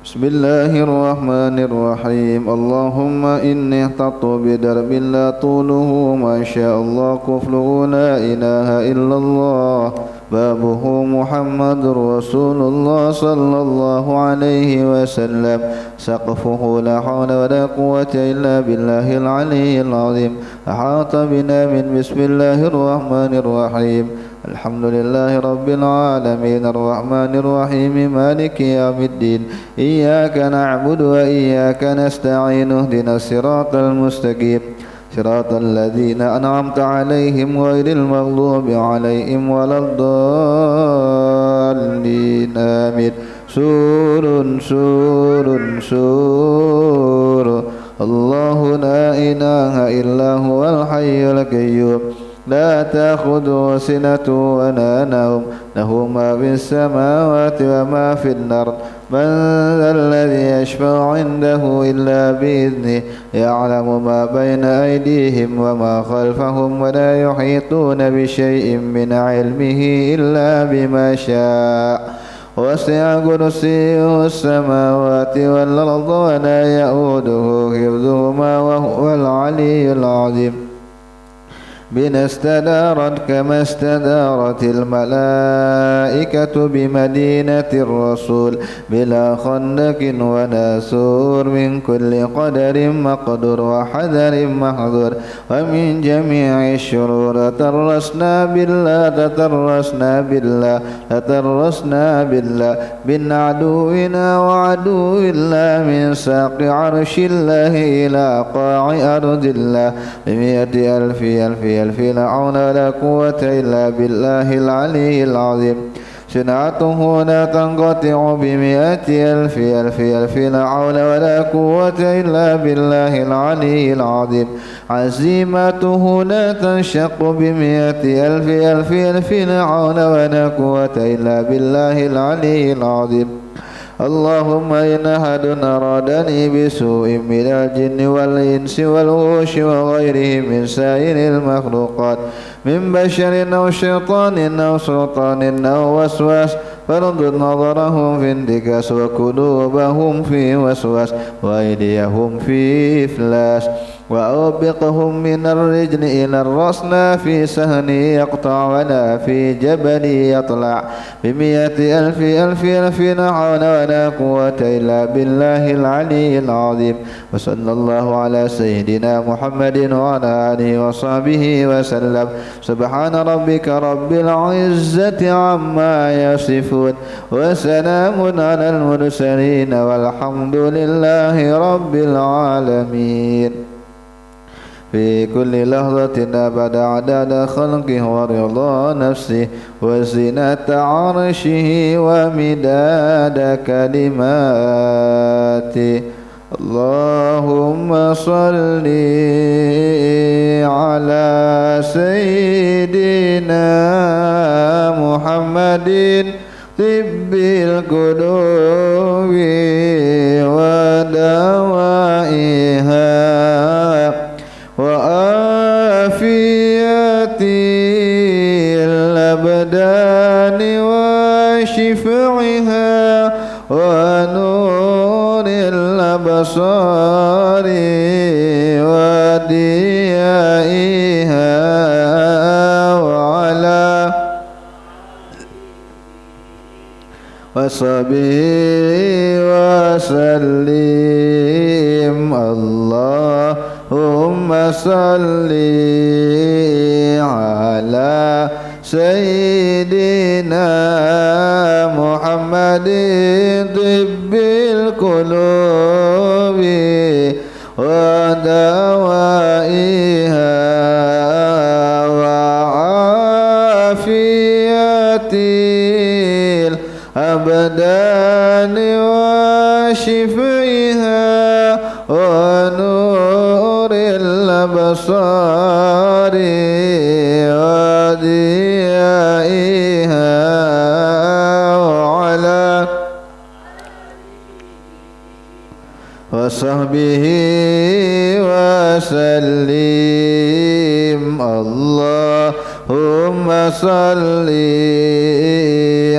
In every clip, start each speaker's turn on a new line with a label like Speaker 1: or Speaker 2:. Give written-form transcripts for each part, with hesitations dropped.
Speaker 1: Bismillahirrahmanirrahim. Allahumma inni ihtatu bidarbin la tuluhu masyaallah kufluhu la ilaha illallah babuhu Muhammadur Rasulullah sallallahu alaihi wasallam saqfuhu la hawla wa la quwwata illa billahil aliyyil azim ahata bina min bismillahirrahmanirrahim. Alhamdulillahi rabbil alamin arrahmanir rahim maliki yaumiddin iyyaka na'budu wa iyyaka nasta'in ihdinas siratal mustaqim siratal ladzina an'amta 'alaihim ghairil maghdubi 'alaihim waladdallin amin. Surun Allahu la ilaha illa huwal hayyul qayyum لا تأخذه سنة ولا نوم له ما في السماوات وما في الأرض من ذا الذي يشفع عنده إلا بإذنه يعلم ما بين أيديهم وما خلفهم ولا يحيطون بشيء من علمه إلا بما شاء وسع كرسيه السماوات والأرض ولا يؤوده حفظهما وهو العلي العظيم. بنا استدارت كما استدارت الملائكة بمدينة الرسول بلا خندق ولا سور من كل قدر مقدور وحذر محذور ومن جميع الشرور ترسنا بالله من عدونا وعدو الله من ساق عرش الله إلى قاع أرض الله بمئة ألف لا حول ولا قوة إلا بالله العلي العظيم. صنعته لا تنقطع بمئة ألف لا حول ولا قوة إلا بالله العلي العظيم. عزيمته لا تنشق بمئة ألف لا حول ولا قوة إلا بالله العلي العظيم. اللهم إن أحد أرادني بسوء من الجن والإنس والوحش وغيرهم من سائر المخلوقات من بشر أو شيطان أو سلطان أو وسواس فردد نظرهم في انتكاس وقلوبهم في وسواس وأيديهم في إفلاس وأوبقهم من الرجل إلى الرسنا في سهن يقطع ولا في جبل يطلع بمئة ألف لا حول ولا قوة إلا بالله العلي العظيم. وصلى الله على سيدنا محمد وعلى آله وصحبه وسلم. سبحان ربك رب العزة عما يصفون وسلام على المرسلين والحمد لله رب العالمين. في كل لحظة أبد عدد خلقه ورضا نفسه وزنة عرشه ومداد كلماته. اللهم صل على سيدنا محمد طب القلوب ودوائها وآفية الأبدان وشفعها ونور الأبصار وديائها وعلى وصحبه وسلم. اللهم صل على سيدنا محمد طب القلوب ودوائها وعافية الأبدان وشفعها ونور الأبصار وديائها وعلى وصحبه وسلم. اللهم صل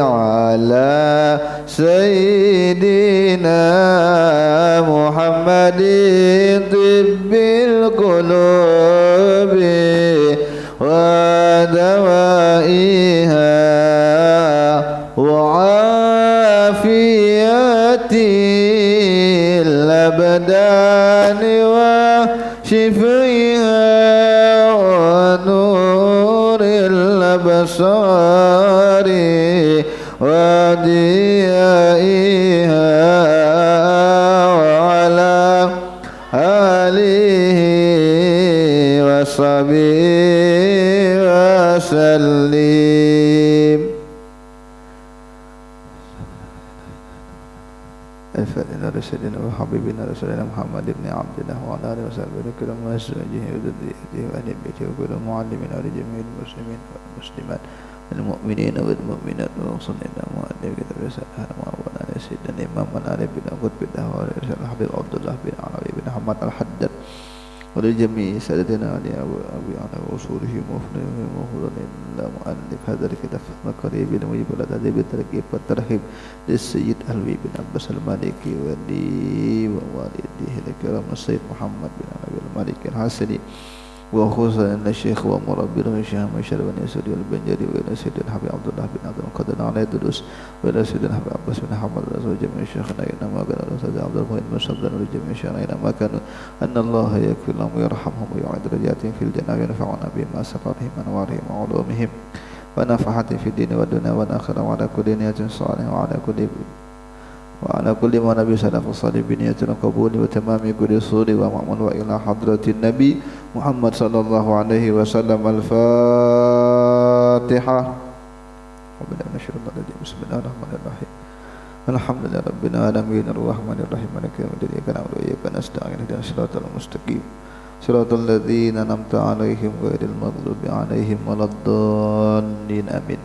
Speaker 1: على سيدنا محمد طب القلوب ودوائها وعافية الأبدان وشفيها ونور الأبصار وديائها وعلى آله وصحبه وسلم. الفاتحة لسيدنا وحبيبنا رسولنا محمد بن عبد الله وعلى آله وصحبه وكرم وأزواجه وذريته وأهل بيته وكل معلمين ولجميع المسلمين والمسلمات المؤمنين والمؤمنات وصلنا إلى مؤلف كتاب رسالة مولانا سيدنا الإمام العارف بن قطب الدهوى رسالة الحبيب عبد الله بن عربي بن محمد الحداد ولجميع سادتنا علي أبي على وصوله وفنهم وفضل إلا مؤلف هذا الكتاب قريب المجيب الذي بالتركيب والترحيب للسيد علوي بن عباس المالكي ولي ووالده الكرام السيد محمد بن علوي المالكي الحسني وخصوصا أن الشيخ ومربي الشيخ مشر بن يسود البنجري وإلى سيد الحبيب عبد الله بن عبد القادر عليه الدروس وإلى سيد الحبيب عباس بن حمد رسول جميع الشيخنا أينما كان الأستاذ عبد الرحمن بن صبرا ولجميع الشيخنا أينما كانوا أن الله يغفر لهم ويرحمهم ويعيد درجاتهم في الجنة وينفعنا بما أسرارهم وأنوارهم وعلومهم ونفحاتهم في الدين والدنيا والآخرة وعلى كل نية صالحة وعلى كل ما نبي سلف الصالح بنية القبول وتمام كل صور ومأمون وإلى حضرة النبي محمد صلى الله عليه وسلم. الفاتحة. بسم الله الرحمن الرحيم. الحمد لله رب العالمين الرحمن الرحيم مالك يوم الدين إياك نعبد وإياك نستعين اهدنا الصراط المستقيم صراط الذين أنعمت عليهم غير المغضوب عليهم ولا الضالين آمين.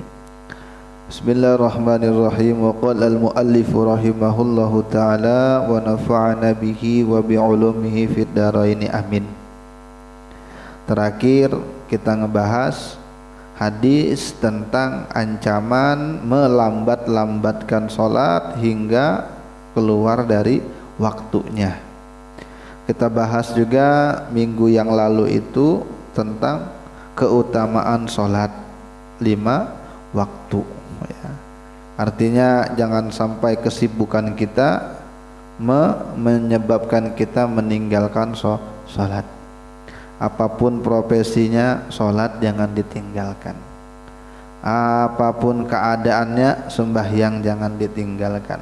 Speaker 1: Bismillahirrahmanirrahim. Wa qala al-muallif rahimahullahu ta'ala wa nafa'ana bihi wa bi'ulumihi fid dharaini amin. Terakhir kita ngebahas hadis tentang ancaman melambat-lambatkan sholat hingga keluar dari waktunya. Kita bahas juga minggu yang lalu itu tentang keutamaan sholat 5 waktu. Artinya jangan sampai kesibukan kita menyebabkan kita meninggalkan sholat. Apapun profesinya, sholat jangan ditinggalkan. Apapun keadaannya, sembahyang jangan ditinggalkan.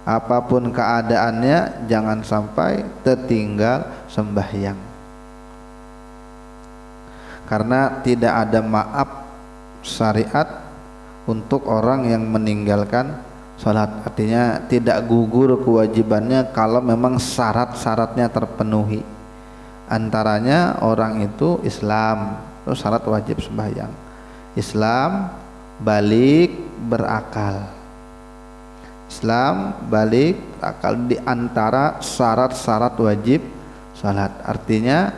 Speaker 1: Apapun keadaannya, jangan sampai tertinggal sembahyang. Karena tidak ada maaf syariat untuk orang yang meninggalkan sholat. Artinya tidak gugur kewajibannya kalau memang syarat-syaratnya terpenuhi. Antaranya orang itu Islam, terus syarat wajib sembahyang. Islam, balik, berakal. Islam, balik, akal di antara syarat-syarat wajib sholat. Artinya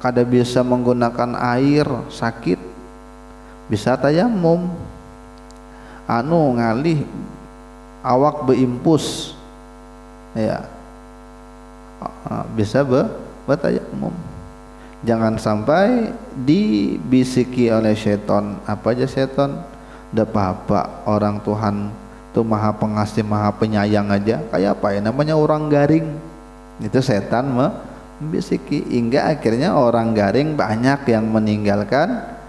Speaker 1: kada bisa menggunakan air, sakit bisa tayamum, ngalih awak beimpus ya bisa bertayamum. Jangan sampai dibisiki oleh setan. Apa aja setan? Udah apa-apa, orang Tuhan tuh maha pengasih maha penyayang aja kayak apa ya namanya orang garing itu setan membisiki hingga akhirnya orang garing banyak yang meninggalkan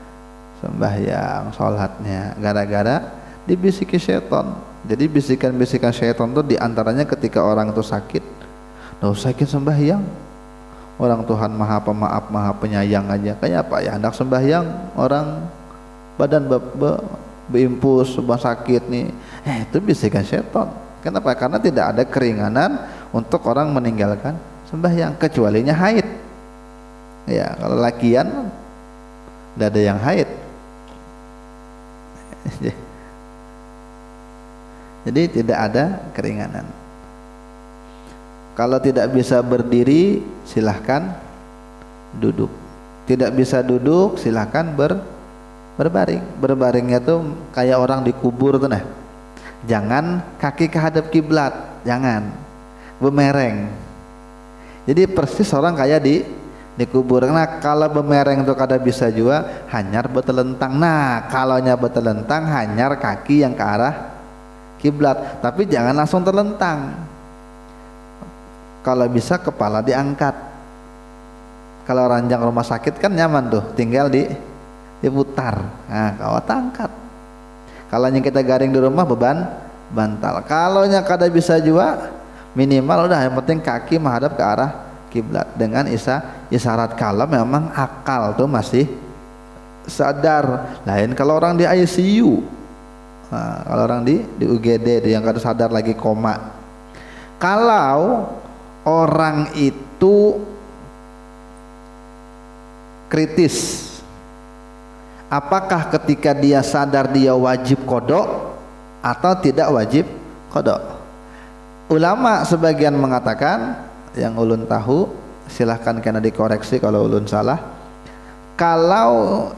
Speaker 1: sembahyang sholatnya gara-gara dibisiki setan. Jadi bisikan-bisikan setan itu diantaranya ketika orang itu sakit, nggak usah sakit sembahyang, orang Tuhan maha pemaaf maha penyayang aja kayak apa ya hendak sembahyang orang badan beimpus sakit nih itu bisikan setan. Kenapa? Karena tidak ada keringanan untuk orang meninggalkan sembahyang kecualinya haid ya. Kalau lakian tidak ada yang haid. Jadi tidak ada keringanan. Kalau tidak bisa berdiri silahkan duduk. Tidak bisa duduk silahkan berbaring. Berbaringnya tuh kayak orang dikubur tuh nah. Jangan kaki kehadap kiblat, jangan. Bemereng. Jadi persis orang kayak dikubur. Nah kalau bemereng tuh kada bisa juga hanyar betelentang. Nah kalaunya betelentang hanyar kaki yang ke arah kiblat, tapi jangan langsung terlentang. Kalau bisa kepala diangkat. Kalau ranjang rumah sakit kan nyaman tuh, tinggal diputar. Nah kawat angkat. Kalau yang kita garing di rumah beban bantal. Kalau nya kada bisa juga minimal udah yang penting kaki menghadap ke arah kiblat dengan isyarat kalau memang akal tuh masih sadar. Lain kalau orang di ICU. Nah, kalau orang di UGD itu yang kada sadar lagi koma. Kalau orang itu kritis, apakah ketika dia sadar dia wajib kodok atau tidak wajib kodok? Ulama sebagian mengatakan, yang ulun tahu silahkan kena dikoreksi kalau ulun salah, kalau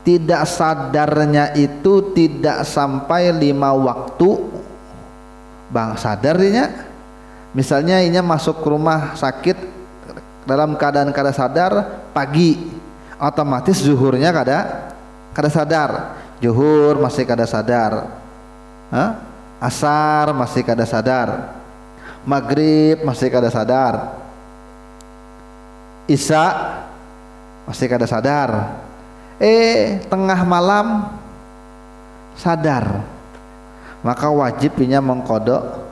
Speaker 1: tidak sadarnya itu tidak sampai 5 waktu bang sadarnya, misalnya inya masuk ke rumah sakit dalam keadaan kada sadar pagi, otomatis zuhurnya kada sadar, zuhur masih kada sadar, asar masih kada sadar, maghrib masih kada sadar, isya masih kada sadar, tengah malam sadar, maka wajibnya mengkodok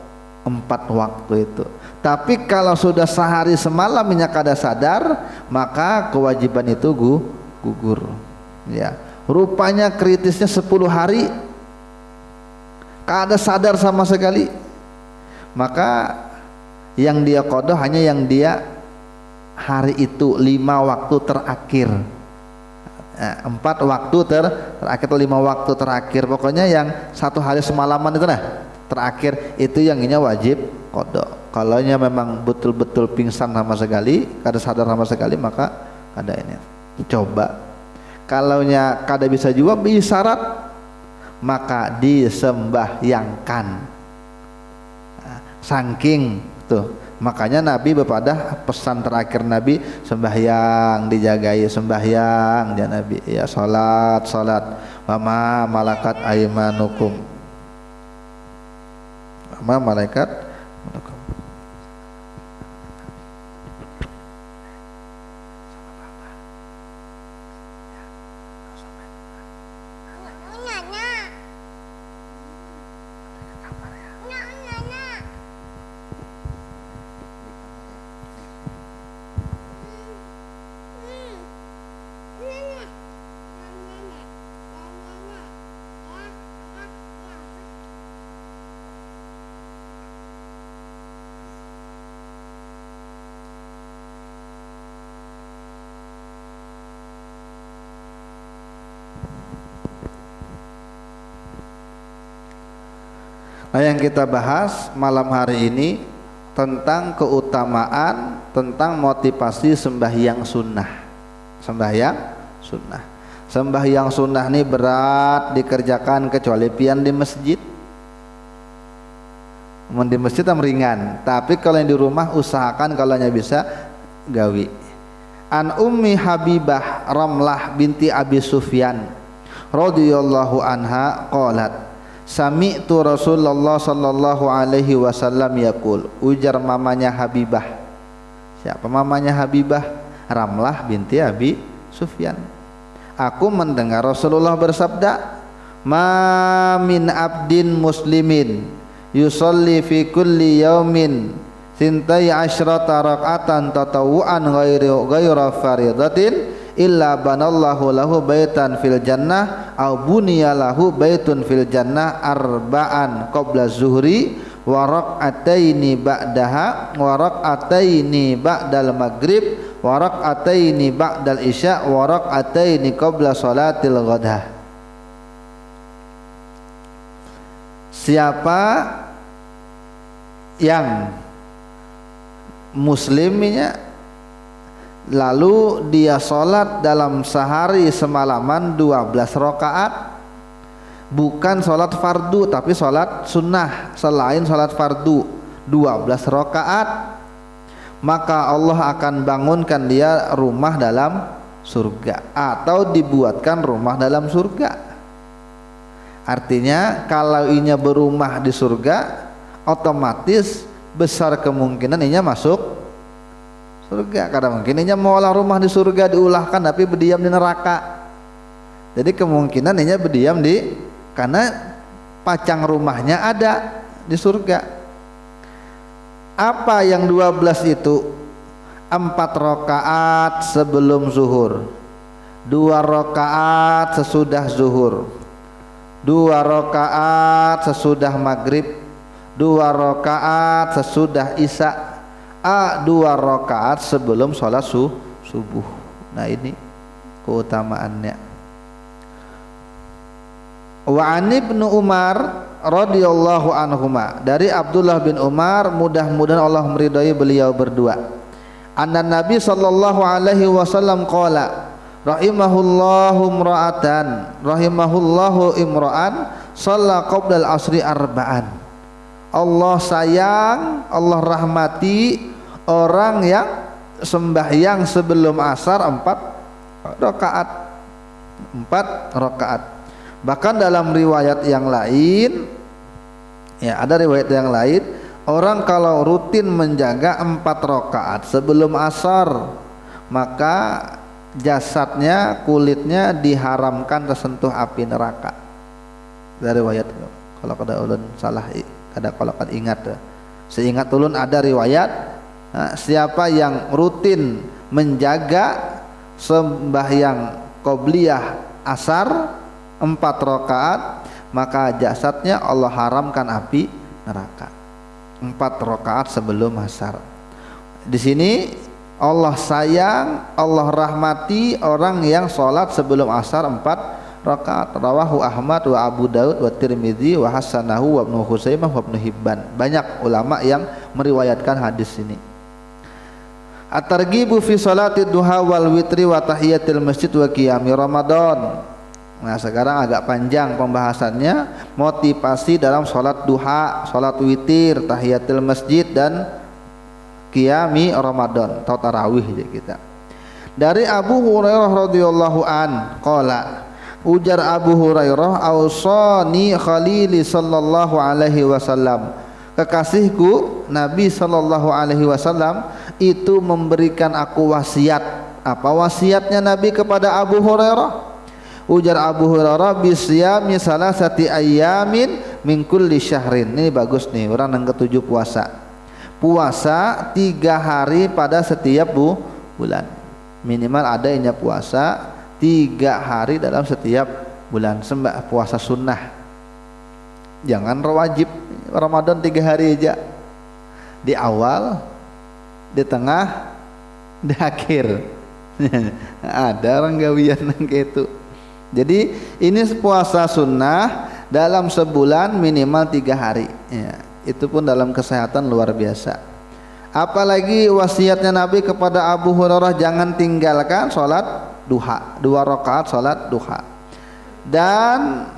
Speaker 1: 4 waktu itu. Tapi kalau sudah sehari semalam minyak kada sadar, maka kewajiban itu gugur. Ya, rupanya kritisnya 10 hari kada sadar sama sekali, maka yang dia kodok hanya yang dia hari itu 5 waktu terakhir. 4 waktu terakhir atau 5 waktu terakhir, pokoknya yang 1 hari semalaman itu nah terakhir itu yang ini wajib kodok. Kalau nya memang betul-betul pingsan sama sekali, kada sadar sama sekali, maka kada ini. Coba kalau nya kada bisa juga isyarat, maka disembahyangkan. Saking tuh, makanya Nabi bepada pesan terakhir Nabi, sembahyang dijagai, sembahyang ya Nabi, ya salat wa ma malakat aimanukum, ma malaikat menukum. Nah, yang kita bahas malam hari ini tentang keutamaan, tentang motivasi sembahyang sunnah. Sembahyang sunnah ini berat dikerjakan kecuali pian di masjid. Di masjid ringan, tapi kalau yang di rumah usahakan kalau nya bisa gawi. An Ummi Habibah Ramlah binti Abi Sufyan radhiyallahu anha qalat sami'tu Rasulullah sallallahu alaihi wasallam yaqul. Ujar mamanya Habibah. Siapa mamanya Habibah? Ramlah binti Abi Sufyan. Aku mendengar Rasulullah bersabda, "Ma min abdin muslimin yusalli fi kulli yaumin sintai asyrata raqatan tatawuan ghaira faridatin illa banallahu lahu baitan fil jannah au buniya lahu baitun fil jannah arba'an qabla zuhri wa raq'ataini ba'daha wa raq'ataini ba'dal maghrib wa raq'ataini ba'dal isya wa raq'ataini qabla salatil ghadah." Siapa yang muslimnya lalu dia sholat dalam sehari semalaman 12 rakaat, bukan sholat fardu tapi sholat sunnah selain sholat fardu 12 rakaat, maka Allah akan bangunkan dia rumah dalam surga atau dibuatkan rumah dalam surga. Artinya kalau inya berumah di surga, otomatis besar kemungkinan inya masuk surga, karena mungkin inya mau olah rumah di surga diulahkan tapi berdiam di neraka. Jadi kemungkinan inya berdiam di, karena pacang rumahnya ada di surga. Apa yang 12 itu? 4 rakaat sebelum zuhur, 2 rakaat sesudah zuhur, 2 rakaat sesudah maghrib, 2 rakaat sesudah isya, 2 rakaat sebelum sholat subuh. Nah ini keutamaannya. Wa an Ibnu Umar radhiyallahu anhuma, dari Abdullah bin Umar, mudah-mudahan Allah meridai beliau berdua, anna Nabi sallallahu alaihi wasallam qala rahimahullahu imra'an shalla qabla al-asri arba'an. Allah sayang, Allah rahmati orang yang sembahyang sebelum asar 4 rakaat. Bahkan dalam riwayat yang lain, ya ada riwayat yang lain, orang kalau rutin menjaga 4 rakaat sebelum asar, maka jasadnya, kulitnya diharamkan tersentuh api neraka. Dari riwayat, kalau kada ulun salah, kada kalau kada ingat, seingat ulun ada riwayat, siapa yang rutin menjaga sembahyang qobliyah asar 4 rakaat, maka jasadnya Allah haramkan api neraka. 4 rakaat sebelum asar. Di sini Allah sayang, Allah rahmati orang yang sholat sebelum asar 4 rakaat. Rawahu Ahmad wa Abu Daud wa Tirmidzi wa hasanahu wa Ibnu Khuzaimah wa Ibnu Hibban. Banyak ulama yang meriwayatkan hadis ini. At-targhibu fi sholati duha wal witri wa tahiyatil masjid wa qiyami Ramadan. Nah sekarang agak panjang pembahasannya, motivasi dalam sholat duha, sholat witir, tahiyatul masjid dan qiyami Ramadan atau tarawih kita. Dari Abu Hurairah radhiyallahu an qala, ujar Abu Hurairah, ausani khalili sallallahu alaihi wasallam, kekasihku Nabi sallallahu alaihi wasallam itu memberikan aku wasiat. Apa wasiatnya Nabi kepada Abu Hurairah? Ujar Abu Hurairah, bisyami salasati ayyamin min kulli syahrin. Ini bagus nih, orang yang ke-7 puasa. Puasa 3 hari pada setiap bulan. Minimal ada inya puasa 3 hari dalam setiap bulan. Puasa sunnah. Jangan wajib Ramadan 3 hari aja. Di awal, di tengah, di akhir. Ada orang gawian kayak itu. Jadi ini puasa sunnah dalam sebulan minimal 3 hari ya, itu pun dalam kesehatan luar biasa. Apalagi wasiatnya Nabi kepada Abu Hurairah, jangan tinggalkan sholat duha, 2 rakaat sholat duha. Dan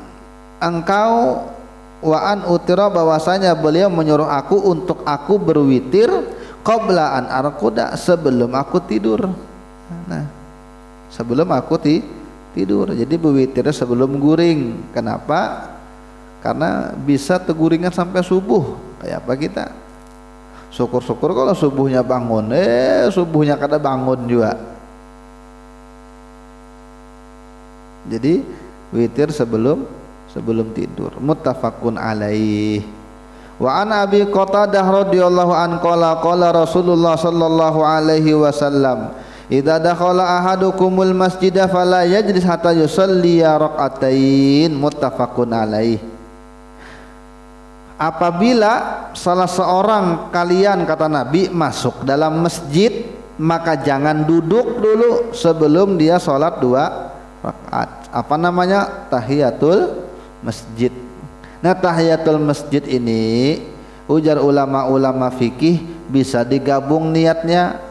Speaker 1: engkau wa an utira, bahwasanya beliau menyuruh aku untuk aku berwitir qabla an arquda, sebelum aku tidur. Nah sebelum aku tidur, jadi berwitirnya sebelum guring. Kenapa? Karena bisa teguringan sampai subuh. Kayak apa kita? Syukur-syukur kalau subuhnya bangun, subuhnya kada bangun juga. Jadi witir sebelum tidur. Muttafaqun alaih. Wa an Abi Qatadah radhiyallahu an qala Rasulullah sallallahu alaihi wasallam, idza dakhala ahadukumul masjidah fala yajlis hatta yusalli rak'atain. Muttafaqun alaih. Apabila salah seorang kalian, kata Nabi, masuk dalam masjid, maka jangan duduk dulu sebelum dia sholat 2 rakaat. Apa namanya? Tahiyatul masjid. Nah tahiyatul masjid ini, ujar ulama-ulama fikih, bisa digabung niatnya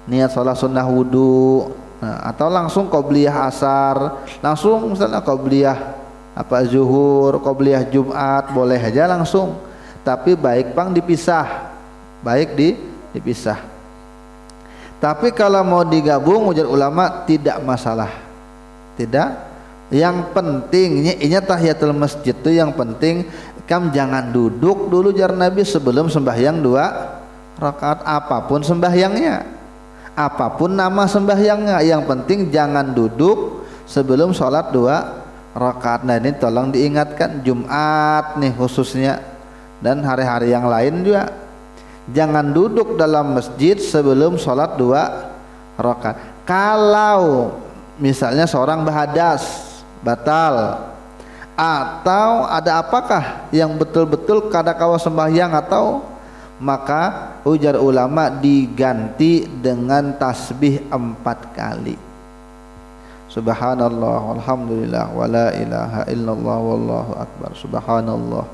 Speaker 1: niat sholat sunnah wudu, nah, atau langsung qobliyah asar, langsung misalnya qobliyah zuhur, qobliyah Jumat, boleh aja langsung. Tapi baik bang dipisah, dipisah. Tapi kalau mau digabung ujar ulama tidak masalah, tidak. Yang penting ini tahiyatul masjid itu yang penting kam jangan duduk dulu jar Nabi sebelum sembahyang 2 rakaat, apapun sembahyangnya, apapun nama sembahyangnya, yang penting jangan duduk sebelum sholat 2 rakaat. Nah ini tolong diingatkan, Jumat nih khususnya dan hari-hari yang lain juga, jangan duduk dalam masjid sebelum sholat 2 rakaat. Kalau misalnya seorang berhadas batal, atau ada apakah yang betul-betul kada kawa sembahyang, atau maka ujar ulama diganti dengan tasbih 4 kali. Subhanallah walhamdulillah wala ilaha illallah wallahu akbar. Subhanallah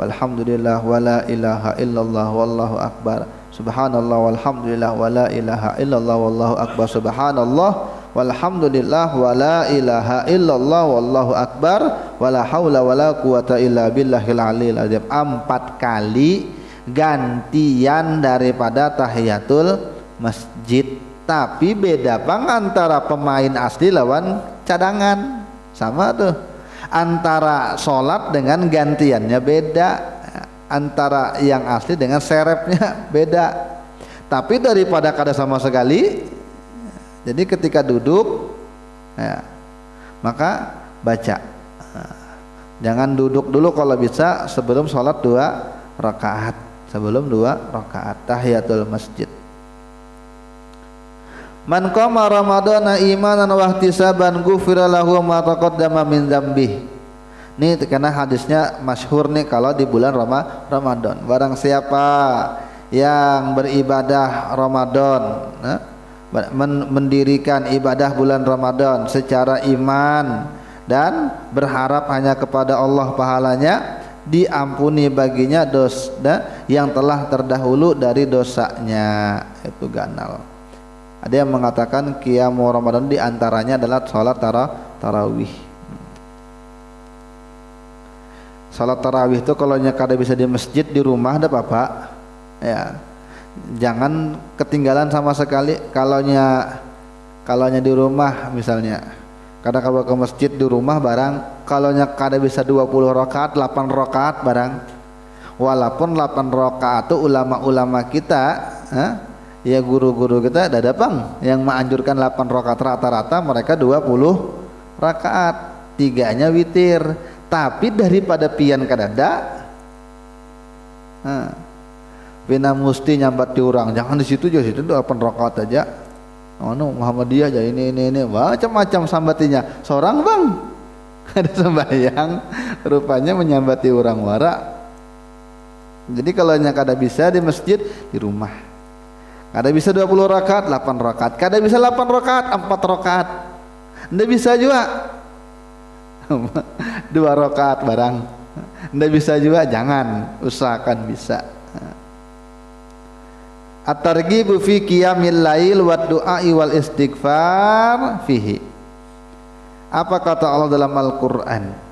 Speaker 1: walhamdulillah wala ilaha illallah wallahu akbar. Subhanallah walhamdulillah wala ilaha illallah wallahu akbar. Subhanallah walhamdulillah wala ilaha illallah wallahu akbar wala haula wala quwata illa billahil aliyil azim. 4 kali gantian daripada tahiyatul masjid. Tapi beda bang antara pemain asli lawan cadangan, sama tuh. Antara sholat dengan gantiannya beda, antara yang asli dengan serepnya beda. Tapi daripada kada sama sekali, jadi ketika duduk ya, maka baca. Jangan duduk dulu kalau bisa sebelum sholat 2 rakaat, sebelum 2 rakaat tahiyatul masjid. Man qama ramadhana imanan wa ihtisaban ghufira lahu ma taqaddama min dzambih. Ini karena hadisnya masyhur nih kalau di bulan Ramadan. Barang siapa yang beribadah Ramadan, mendirikan ibadah bulan Ramadan secara iman dan berharap hanya kepada Allah pahalanya, diampuni baginya dosa yang telah terdahulu dari dosanya. Itu ganal. Ada yang mengatakan qiyamu Ramadan diantaranya adalah sholat tarawih. Sholat tarawih itu kalau kada bisa di masjid, di rumah ada apa ya, jangan ketinggalan sama sekali. Kalaunya di rumah misalnya, kadang kalau ke masjid di rumah barang, kalaunya kada bisa 20 rakaat 8 rakaat barang. Walaupun 8 rakaat itu ulama-ulama kita ya guru-guru kita ada bang yang menganjurkan 8 rakaat, rata-rata mereka 20 rakaat, 3-nya witir. Tapi daripada pian kadada bina musti nyambat di orang, jangan di situ aja, situ 8 rakaat aja. Muhammadiyah aja ini macam-macam sambatinya. Seorang bang ada sembahyang rupanya menyambati orang wara. Jadi kalau kada bisa di masjid, di rumah. Kada bisa 20 rakaat 8 rakaat, kada bisa 8 rakaat 4 rakaat, ndak bisa juga 2 rakaat barang, ndak bisa juga, jangan, usahakan bisa. At-targhibu fi qiyamil lail wa du'ai wal istighfar fihi. Apa kata Allah dalam Al-Qur'an?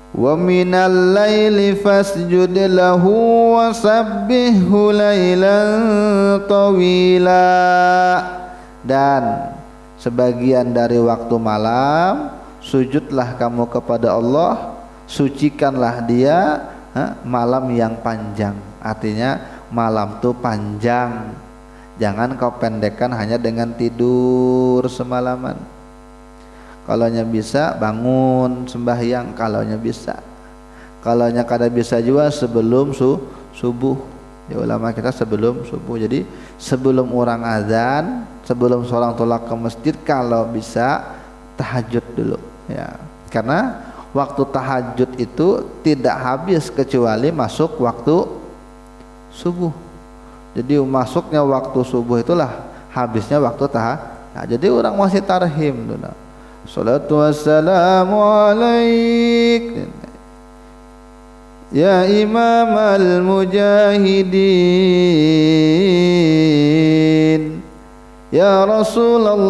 Speaker 1: Wa minal laili fasjud lahu wa sabbihhu lailan tawila. Dan sebagian dari waktu malam sujudlah kamu kepada Allah, sucikanlah dia malam yang panjang. Artinya malam tuh panjang, jangan kau pendekkan hanya dengan tidur semalaman. Kalaunya bisa bangun sembahyang, kalaunya bisa. Kalaunya kada bisa juga sebelum subuh. Ya ulama kita sebelum subuh. Jadi sebelum orang azan, sebelum seorang tolak ke masjid, kalau bisa tahajud dulu ya. Karena waktu tahajud itu tidak habis kecuali masuk waktu subuh. Jadi masuknya waktu subuh itulah habisnya waktu tahajud. Nah, jadi orang masih tarhim dulu. Salatu wassalamu alaik ya imam al-mujahidin Ya Rasulullah.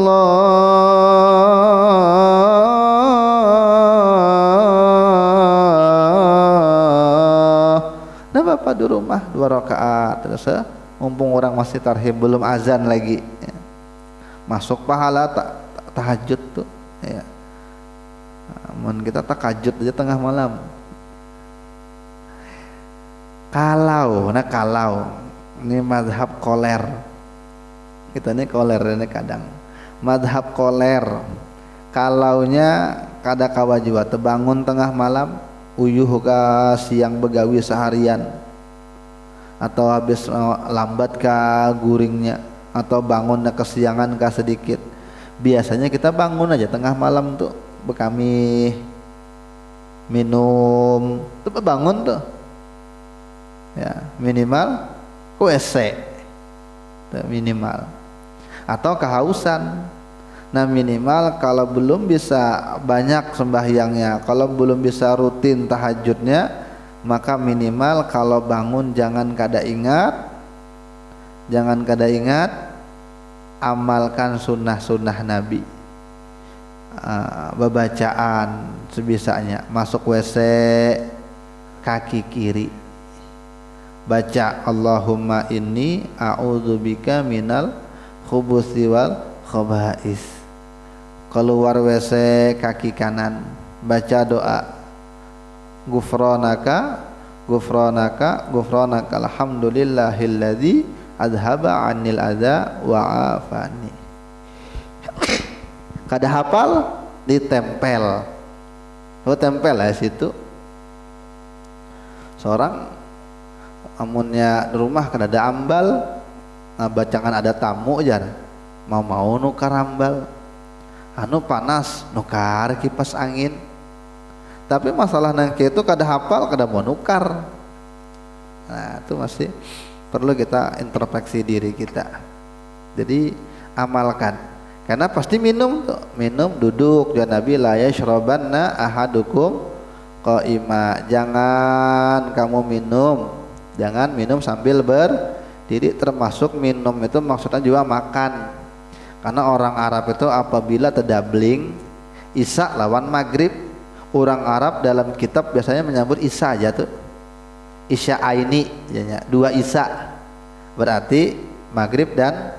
Speaker 1: Nah bapak di rumah 2 rakaat terus mumpung orang masih tarhim belum azan lagi ya. Masuk pahala tahajud tuh ya. Namun kita tahajud aja tengah malam. Kalau ini mazhab koler, kita ini koler ini kadang mazhab koler. Kalaunya kada kawajiba terbangun tengah malam, uyuh ke siang begawi seharian, atau habis lambat ke guringnya, atau bangun kesiangan ke sedikit. Biasanya kita bangun aja tengah malam tuh, bekami minum, tuh bangun tuh. Ya, minimal WC minimal atau kehausan. Nah minimal kalau belum bisa banyak sembahyangnya, kalau belum bisa rutin tahajudnya, maka minimal kalau bangun jangan kada ingat amalkan sunnah Nabi. Bacaan sebisanya, masuk WC kaki kiri baca Allahumma inni a'udzubika minal khubuthi wal khaba'is. Keluar WC kaki kanan baca doa Ghufranaka alhamdulillahilladzi adhaba 'anil adza wa 'afani. Kada hafal ditempel. Tempel ya situ. Seorang amunnya di rumah kan ada ambal, nah bacangan ada tamu aja, mau nukar ambal, anu panas nukar kipas angin. Tapi masalah nangke itu kada hafal, kada mau nukar. Nah itu masih perlu kita introspeksi diri kita. Jadi amalkan, karena pasti minum duduk. Jangan Nabi la yashrabanna ahadukum qa'ima, jangan kamu jangan minum sambil berdiri, termasuk minum itu maksudnya juga makan. Karena orang Arab itu apabila terdabling Isya lawan maghrib, orang Arab dalam kitab biasanya menyambut Isya aja tuh, Isya aini, ya, 2 Isya berarti maghrib dan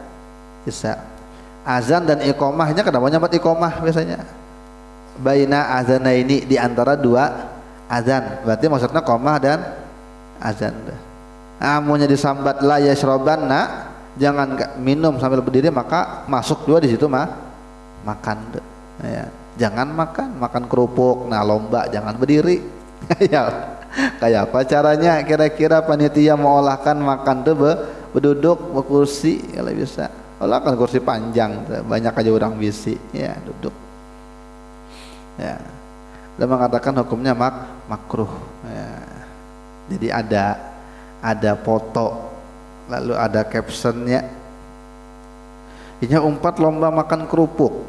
Speaker 1: Isya. Azan dan iqomahnya kenapa nyambut iqomah biasanya? Baina azana ini di antara 2 azan, berarti maksudnya qomah dan azan. Amunnya disambat la yashrabanna, jangan minum sambil berdiri, maka masuk 2 di situ makan ya. Jangan makan kerupuk, nah lomba jangan berdiri. Kayak apa caranya kira-kira panitia mau olahkan makan tuh berduduk berkursi kalau bisa. Olahkan kursi panjang, banyak aja orang bisi ya duduk. Ya. Dan mengatakan hukumnya makruh ya. Jadi ada foto, lalu ada captionnya, ini umpat lomba makan kerupuk,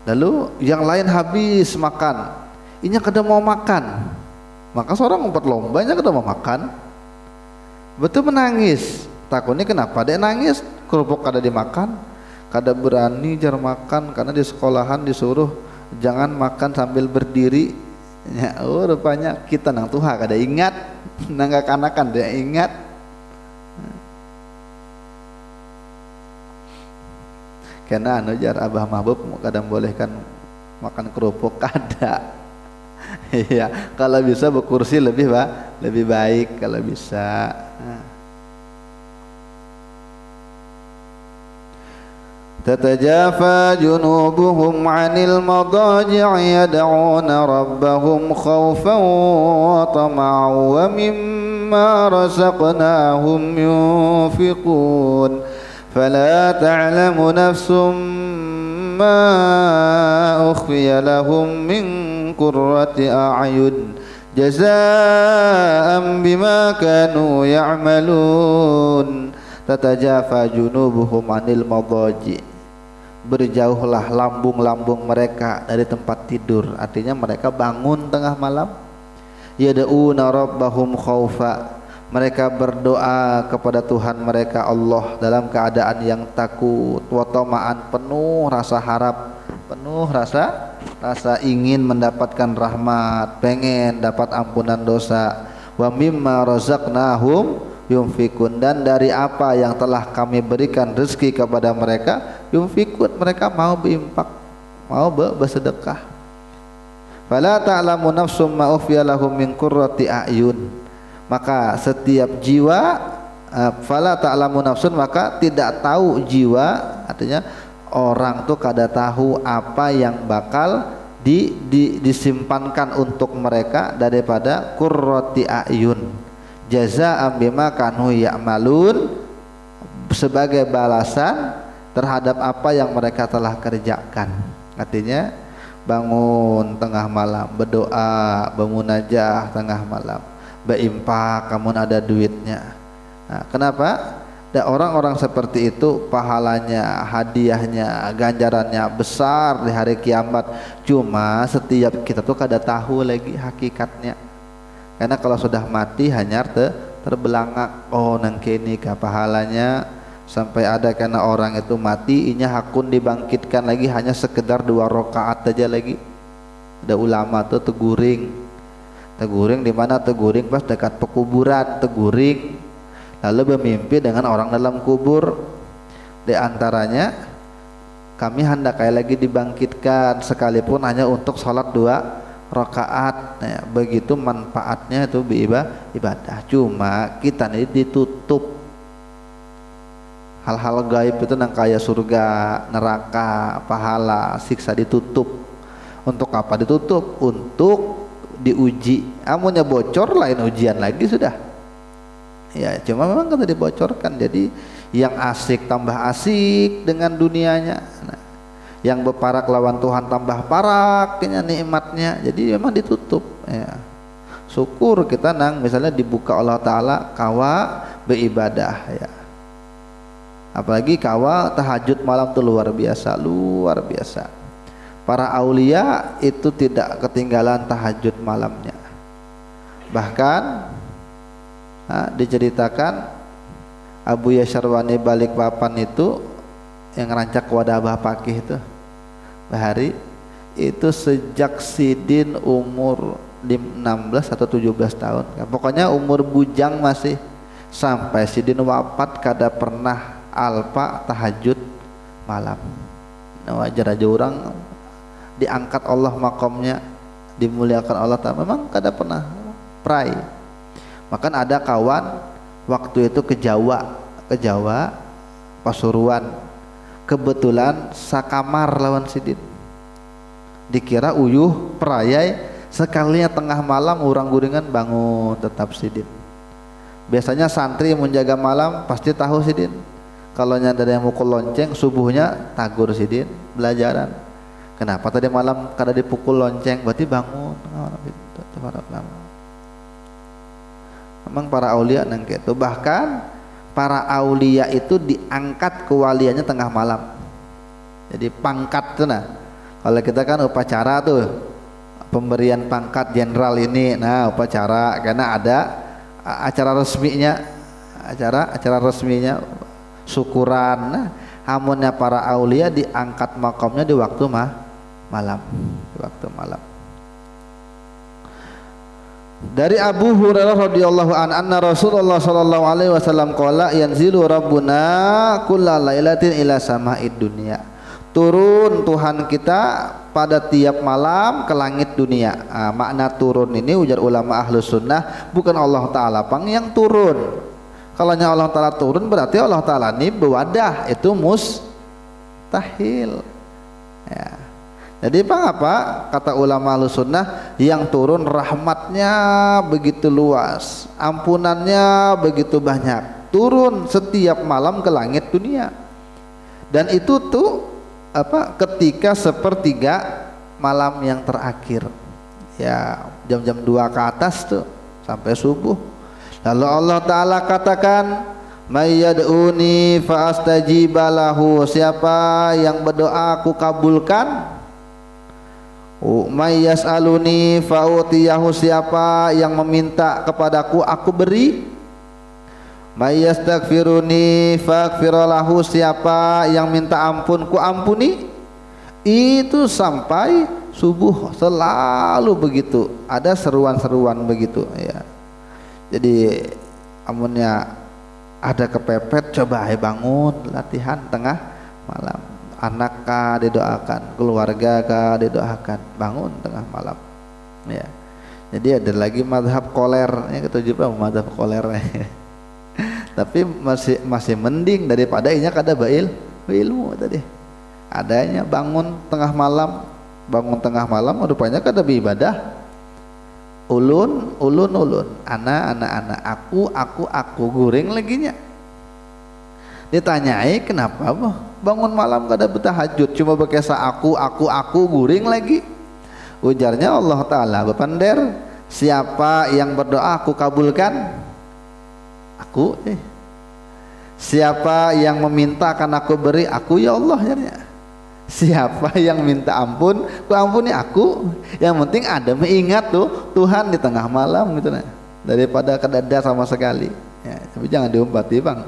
Speaker 1: lalu yang lain habis makan, ini kada mau makan, maka seorang umpat lombanya kada mau makan, betul menangis. Takutnya kenapa dia nangis? Kerupuk kada dimakan, kada berani jar makan karena di sekolahan disuruh jangan makan sambil berdiri. Ya, rupanya kita nang tuha kada ingat, nang kanakan dia ingat. Karena anu jar Abah Mahbub kadang bolehkan makan kerupuk kada. Iya, kalau bisa berkursi lebih baik kalau bisa. تتجافى جنوبهم عن المضاجع يدعون ربهم خوفا وطمعا ومما رزقناهم ينفقون فلا تعلم نفس ما أخفي لهم من قرة أعين جزاء بما كانوا يعملون. تتجافى جنوبهم عن المضاجع, berjauhlah lambung-lambung mereka dari tempat tidur, artinya mereka bangun tengah malam. Yad'una rabbahum khaufa, Mereka berdoa kepada Tuhan mereka Allah dalam keadaan yang takut, wa tama'an, penuh rasa harap, penuh rasa ingin mendapatkan rahmat, pengen dapat ampunan dosa. Wa mimma razaqnahum yunfikun, dan dari apa yang telah kami berikan rezeki kepada mereka, yunfikun, mereka mau berinfak, mau bersedekah. Fala ta'lamu nafsum ma ukhfiya lahum min qurrati a'yun, maka setiap jiwa fala ta'lamu nafsun, maka tidak tahu jiwa, artinya orang tuh kada tahu apa yang bakal disimpankan untuk mereka daripada qurrati a'yun, jazaa'an bima kanu ya'malun, sebagai balasan terhadap apa yang mereka telah kerjakan. Artinya bangun tengah malam berdoa, bermunajah tengah malam, berimpak, kamu ada duitnya. Nah, kenapa? Dan orang-orang seperti itu pahalanya, hadiahnya, ganjarannya besar di hari kiamat. Cuma setiap kita tuh kada tahu lagi hakikatnya. Karena kalau sudah mati hanya terbelangak, oh nangkini kah pahalanya, sampai ada karena orang itu mati inya hakun dibangkitkan lagi hanya sekedar 2 rakaat aja lagi. Ada ulama tuh teguring di mana teguring pas dekat pekuburan, teguring lalu bermimpi dengan orang dalam kubur. Di antaranya, kami hendak kayak lagi dibangkitkan sekalipun hanya untuk sholat 2 rakaat. Nah, begitu manfaatnya itu ibadah. Cuma kita ini ditutup hal-hal gaib itu nang kaya surga, neraka, pahala, siksa, ditutup. Untuk apa ditutup? Untuk diuji. Amunnya bocor lain ujian lagi sudah. Ya, cuma memang kada dibocorkan. Jadi yang asik tambah asik dengan dunianya. Nah, yang berparak lawan Tuhan tambah parak dengan nikmatnya. Jadi memang ditutup. Ya. Syukur kita nang misalnya dibuka Allah Ta'ala kawa beribadah ya. Apalagi kawa tahajud malam itu luar biasa. Para aulia itu tidak ketinggalan tahajud malamnya. Bahkan diceritakan Abu Yasyarwani Balikpapan itu yang rancak wadah Abah Pakih itu Bahari itu sejak Sidin umur 16 atau 17 tahun. Pokoknya umur bujang masih, sampai Sidin wafat kada pernah alpa tahajud malam. Nah, wajar aja orang diangkat Allah makomnya, dimuliakan Allah Ta'ala, memang kada pernah pray. Makan ada kawan waktu itu ke Jawa Pasuruan, kebetulan sakamar lawan Sidin, dikira uyuh perayai, sekalinya tengah malam orang guringan bangun tetap Sidin. Biasanya santri menjaga malam pasti tahu Sidin. Kalau ada yang mukul lonceng subuhnya tagur Sidin belajaran. Kenapa tadi malam kada dipukul lonceng? Berarti bangun. Memang para aulia nang gitu. Bahkan para aulia itu diangkat kewaliannya tengah malam. Jadi pangkat tuh nah. Kalau kita kan upacara tuh pemberian pangkat jenderal ini, nah upacara karena ada acara resminya, acara resminya syukuran. Nah, amunnya para aulia diangkat makamnya di waktu malam, di waktu malam. Dari Abu Hurairah radhiyallahu anna Rasulullah sallallahu alaihi wasallam qala yanzilu rabbuna kullalailatin ila sama'id dunya. Turun Tuhan kita pada tiap malam ke langit dunia. Makna turun ini ujar ulama ahlus sunnah bukan Allah Ta'ala pang yang turun. Kalau Allah Ta'ala turun berarti Allah Ta'ala ini berwadah, itu mustahil ya. Jadi apa? Kata ulama ahlus sunnah, yang turun rahmatnya begitu luas, ampunannya begitu banyak, turun setiap malam ke langit dunia. Dan itu tuh ketika sepertiga malam yang terakhir ya, jam-jam 2 ke atas tuh sampai subuh. Lalu Allah Ta'ala katakan may yad'uni fa astajiba lahu, siapa yang berdoa aku kabulkan. May yas'aluni fa utiyahu, siapa yang meminta kepadaku aku beri. May yastaghfiruni faghfirlahu, siapa yang minta ampun ku ampuni. Itu sampai subuh selalu begitu, ada seruan-seruan begitu ya. Jadi amunnya ada kepepet, coba bangun latihan tengah malam. Anak kah didoakan, keluarga kah didoakan, bangun tengah malam ya. Jadi ada lagi mazhab koler, yang ketujuh mazhab koler. Tapi masih mending daripada inya kada ilmu tadi. Adanya bangun tengah malam rupanya kada beribadah. Ulun, anak, aku guring laginya. Ditanyai kenapa bangun malam kada bertahajud, cuma berkesa aku guring lagi. Ujarnya Allah Ta'ala bepander, siapa yang berdoa aku kabulkan. Aku siapa yang meminta akan aku beri, aku ya Allah ya. Siapa yang minta ampun, ku ampuni aku. Yang penting ada mengingat tuh Tuhan di tengah malam gitu nah. Daripada kedada sama sekali. Ya, tapi jangan diumpati bang.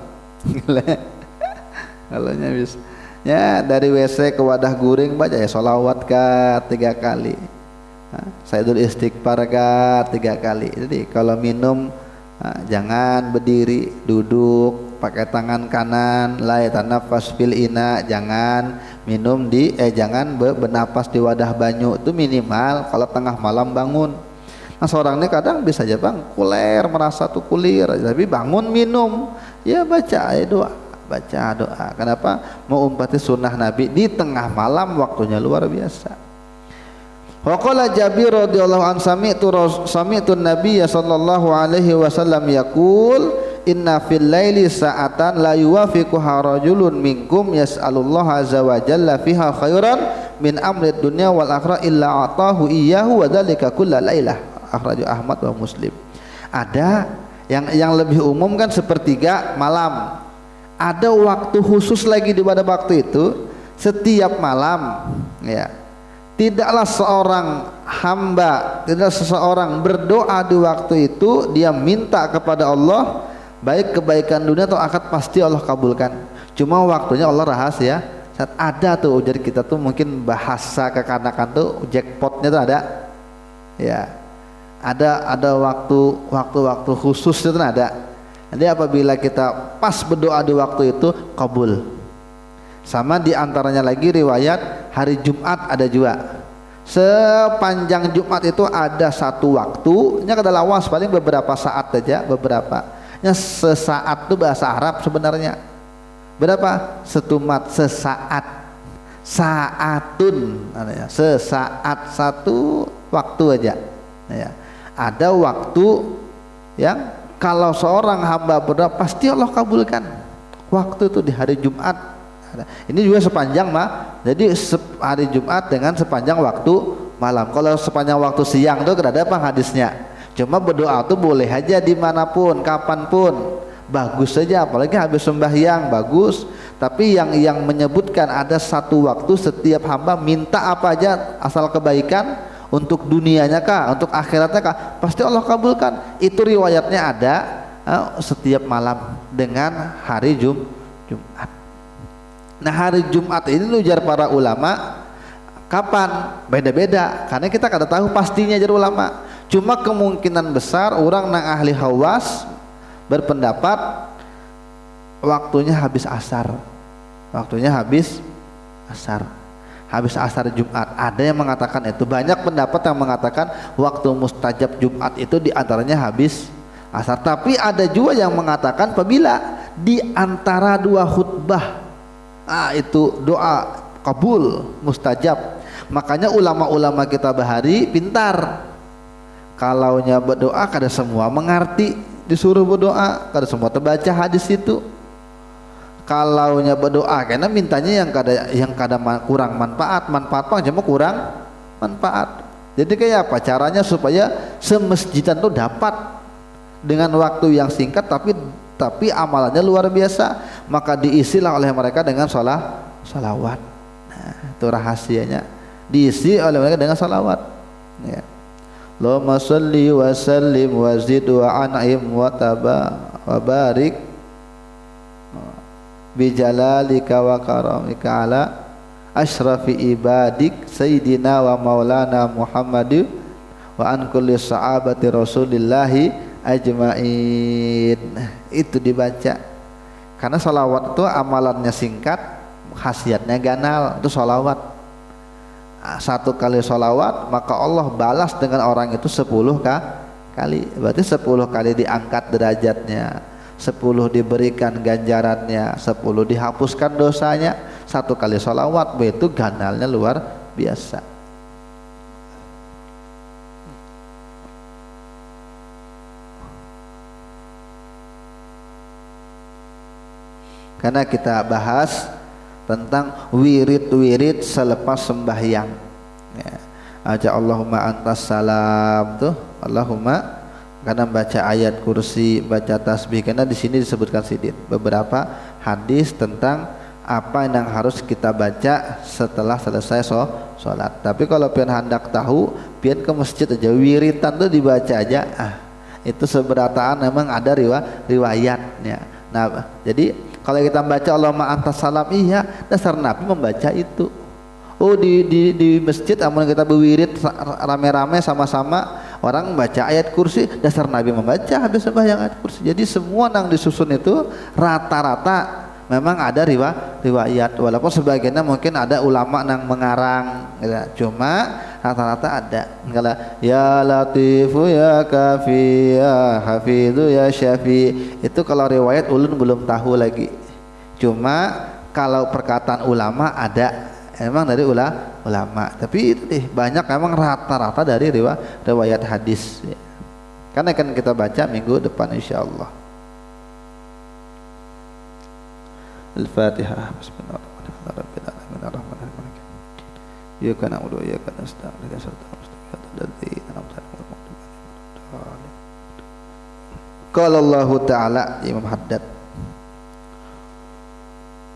Speaker 1: Kalau nyabis. Ya dari WC ke wadah guring baca ya sholawat kah 3 kali. Sayyidul istighfar kah 3 kali. Jadi kalau minum jangan berdiri, duduk pakai tangan kanan, la yatanafas fil ina, jangan minum jangan bernapas di wadah banyu, itu minimal kalau tengah malam bangun. Nah seorang ini kadang bisa aja bang kuler, merasa tuh kulir, tapi bangun minum ya baca doa. Kenapa? Mau umpati sunnah Nabi di tengah malam, waktunya luar biasa. Waqala Jabir radhiyallahu an sami'tu Nabiy sallallahu alaihi wasallam yaqul inna fil laili sa'atan la yuwafiquha rajulun minkum yas'alullaha azza wa jalla fiha khairan min amri dunya wal akhirah illa atahu iyyahu wa dzalika kulla lailah, akhraju Ahmad wa Muslim. Ada yang lebih umum kan sepertiga malam. Ada waktu khusus lagi di pada waktu itu setiap malam ya. Tidaklah seorang hamba, tidak seseorang berdoa di waktu itu dia minta kepada Allah baik kebaikan dunia atau akhirat pasti Allah kabulkan. Cuma waktunya Allah rahasia. Saat ada tuh ujar kita tuh mungkin bahasa kekanakan tuh jackpotnya tuh ada. Ya. Ada waktu khusus itu ada. Jadi apabila kita pas berdoa di waktu itu kabul. Sama di antaranya lagi riwayat hari Jumat ada juga. Sepanjang Jumat itu ada satu waktu, nya kada lawas paling beberapa saat saja, nya sesaat itu bahasa Arab sebenarnya. Berapa? Setumat, sesaat. Saatun namanya. Sesaat, satu waktu aja. Ya. Ada waktu yang kalau seorang hamba berdoa pasti Allah kabulkan. Waktu itu di hari Jumat. Ini juga sepanjang jadi hari Jumat dengan sepanjang waktu malam. Kalau sepanjang waktu siang itu ada apa hadisnya. Cuma berdoa itu boleh aja dimanapun, kapanpun, bagus saja. Apalagi habis sembahyang bagus. Tapi yang menyebutkan ada satu waktu setiap hamba minta apa aja asal kebaikan untuk dunianya kah, untuk akhiratnya kah, pasti Allah kabulkan. Itu riwayatnya ada setiap malam dengan hari Jumat. Nah hari Jumat ini ujar para ulama kapan beda-beda karena kita kada tahu pastinya jar ulama. Cuma kemungkinan besar orang nang ahli hawas berpendapat waktunya habis asar. Waktunya habis asar Jumat. Ada yang mengatakan itu. Banyak pendapat yang mengatakan waktu mustajab Jumat itu diantaranya habis asar. Tapi ada juga yang mengatakan apabila di antara dua khutbah itu doa kabul mustajab. Makanya ulama-ulama kita bahari pintar. Kalaunya berdoa kada semua mengerti disuruh berdoa, kada semua terbaca hadis itu. Kalaunya berdoa karena mintanya yang kada kurang manfaat cuma kurang manfaat. Jadi kayak apa caranya supaya semasjidan itu dapat dengan waktu yang singkat tapi amalannya luar biasa, maka diisilah oleh mereka dengan salawat. Nah, itu rahasianya, diisi oleh mereka dengan salawat ya. Allahumma sholli wa sallim wa zid wa an'im wa barik bi jalalika wa karamika ala asrafi ibadik sayyidina wa maulana Muhammad wa an kulli sahabati rasulillahi ajmain. Itu dibaca karena sholawat itu amalannya singkat, khasiatnya ganal. Itu sholawat, satu kali sholawat maka Allah balas dengan orang itu 10 kali. Berarti 10 kali diangkat derajatnya, 10 diberikan ganjarannya, 10 dihapuskan dosanya. Satu kali sholawat itu ganalnya luar biasa. Karena kita bahas tentang wirid-wirid selepas sembahyang ya. Aja Allahumma antas salam tuh, Allahumma, karena baca ayat kursi, baca tasbih. Karena di sini disebutkan sidin beberapa hadis tentang apa yang harus kita baca setelah selesai sholat. Tapi kalau pian hendak tahu, pian ke masjid aja, wiritan tuh dibaca aja. Itu seberataan memang ada riwayatnya. Nah, jadi kalau kita baca Allahumma antas salam, iya, dasar Nabi membaca itu. Oh, di masjid amun kita berwirid rame-rame sama-sama, orang membaca ayat kursi, dasar Nabi membaca habis sembahyang ayat kursi. Jadi semua yang disusun itu rata-rata memang ada riwayat, walaupun sebagiannya mungkin ada ulama yang mengarang gitu. Cuma rata-rata ada. Kalau ya Latifu ya Kafi ya Hafidhu ya Syafi, itu kalau riwayat ulun belum tahu lagi. Cuma kalau perkataan ulama ada, emang dari ulama. Tapi itu deh, banyak emang rata-rata dari riwayat hadis ya. Karena akan kita baca minggu depan insyaallah. Al-Fatihah. Bismillahirrahmanirrahim. Iyyaka na'budu wa iyyaka nasta'in. Qala Allah Ta'ala, Imam Haddad,